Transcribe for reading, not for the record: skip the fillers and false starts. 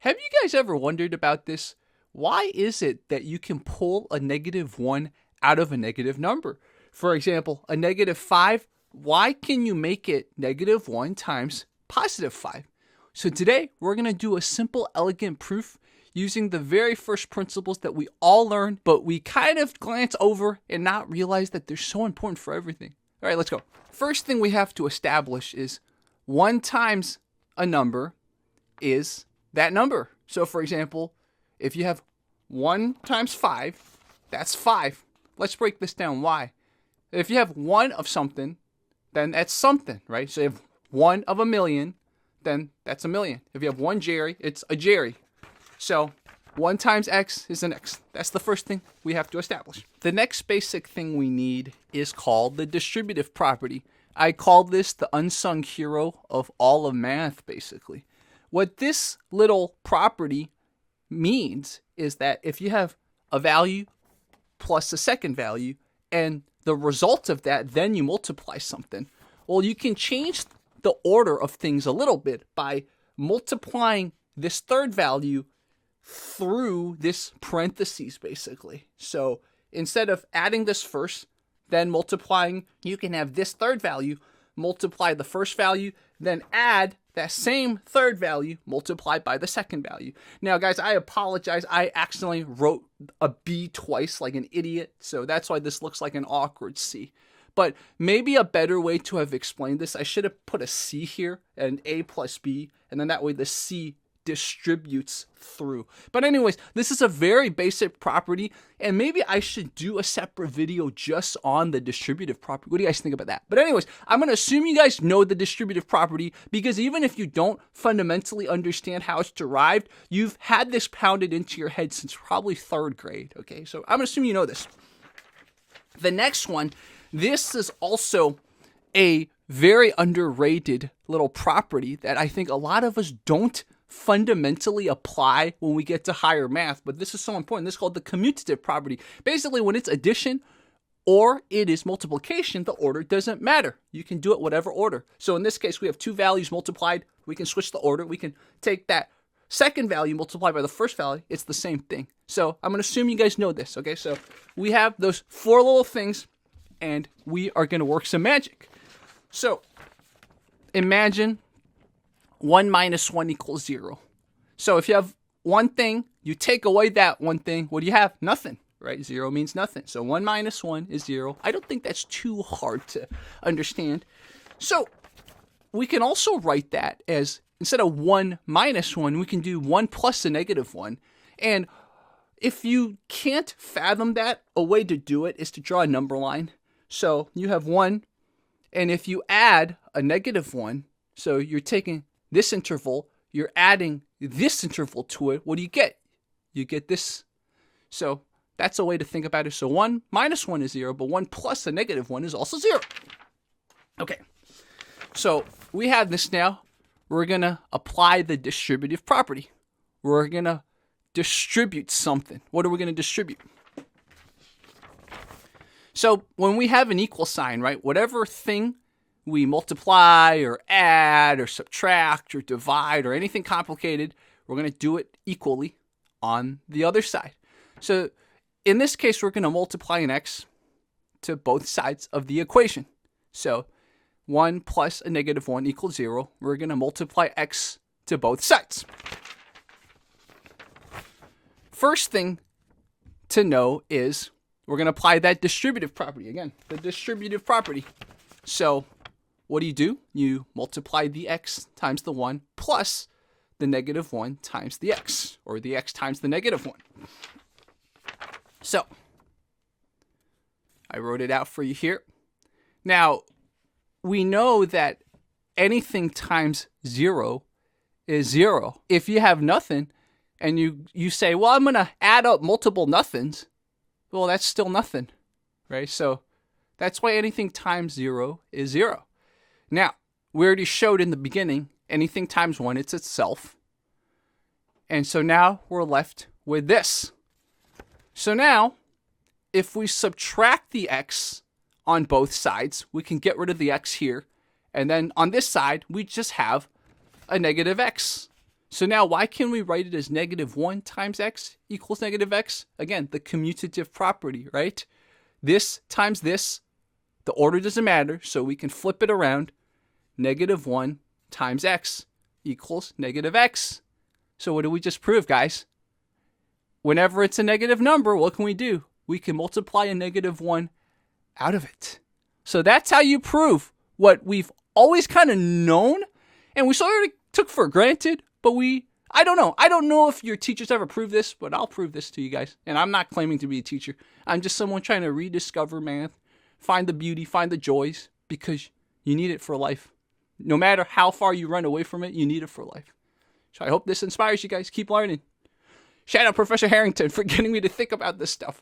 Have you guys ever wondered about this? Why is it that you can pull a -1 out of a negative number? For example, a -5, why can you make it -1 times +5? So today, we're going to do a simple, elegant proof using the very first principles that we all learn, but we kind of glance over and not realize that they're so important for everything. All right, let's go. First thing we have to establish is 1 times a number is that number. So for example, if you have 1 times 5, that's 5. Let's break this down. Why? If you have 1 of something, then that's something, right? So you have 1 of a million, then that's a million. If you have 1 Jerry, it's a Jerry. So 1 times X is an X. That's the first thing we have to establish. The next basic thing we need is called the distributive property. I call this the unsung hero of all of math, basically. What this little property means is that if you have a value plus a second value, and the result of that, then you multiply something, well, you can change the order of things a little bit by multiplying this third value through this parentheses, basically. So instead of adding this first, then multiplying, you can have this third value multiply the first value, then add that same third value multiplied by the second value. Now, guys, I apologize. I accidentally wrote a B twice like an idiot, so that's why this looks like an awkward C. But maybe a better way to have explained this, I should have put a C here, and A plus B, and then that way the C distributes through. But anyways, this is a very basic property, and maybe I should do a separate video just on the distributive property. What do you guys think about that? But anyways, I'm going to assume you guys know the distributive property, because even if you don't fundamentally understand how it's derived, you've had this pounded into your head since probably 3rd grade, okay? So I'm going to assume you know this. The next one, this is also a very underrated little property that I think a lot of us don't fundamentally apply when we get to higher math, but this is so important. This is called the commutative property. Basically, when it's addition or it is multiplication, the order doesn't matter. You can do it whatever order. So in this case, we have 2 values multiplied. We can switch the order. We can take that second value multiplied by the first value. It's the same thing. So I'm going to assume you guys know this, okay? So we have those 4 little things, and we are going to work some magic. So imagine 1 minus 1 equals 0. So if you have one thing, you take away that one thing, what do you have? Nothing, right? 0 means nothing. So 1 minus 1 is 0. I don't think that's too hard to understand. So we can also write that as, instead of 1 minus 1, we can do 1 plus a -1. And if you can't fathom that, a way to do it is to draw a number line. So you have 1, and if you add a -1, so you're taking this interval, you're adding this interval to it, what do you get? You get this. So that's a way to think about it. So 1 minus 1 is 0, but 1 plus a -1 is also 0. Okay, so we have this now. We're going to apply the distributive property. We're going to distribute something. What are we going to distribute? So when we have an equal sign, right, whatever thing we multiply or add or subtract or divide or anything complicated, we're going to do it equally on the other side. So in this case, we're going to multiply an x to both sides of the equation. So 1 plus a -1 equals 0. We're going to multiply x to both sides. First thing to know is we're going to apply that distributive property. Again, the distributive property. So what do? You multiply the x times the 1 plus the -1 times the x, or the x times the -1. So I wrote it out for you here. Now, we know that anything times 0 is 0. If you have nothing and you say, well, I'm going to add up multiple nothings, well, that's still nothing, right? So that's why anything times 0 is 0. Now, we already showed in the beginning, anything times 1, it's itself. And so now we're left with this. So now, if we subtract the x on both sides, we can get rid of the x here. And then on this side, we just have a -x. So now why can we write it as -1 times x equals -x? Again, the commutative property, right? This times this, the order doesn't matter, so we can flip it around. -1 times x equals -x. So what did we just prove, guys? Whenever it's a negative number, what can we do? We can multiply a -1 out of it. So that's how you prove what we've always kind of known and we sort of took for granted, but I don't know. I don't know if your teachers ever proved this, but I'll prove this to you guys. And I'm not claiming to be a teacher. I'm just someone trying to rediscover math, find the beauty, find the joys, because you need it for life. No matter how far you run away from it, you need it for life. So I hope this inspires you guys. Keep learning. Shout out Professor Harrington for getting me to think about this stuff.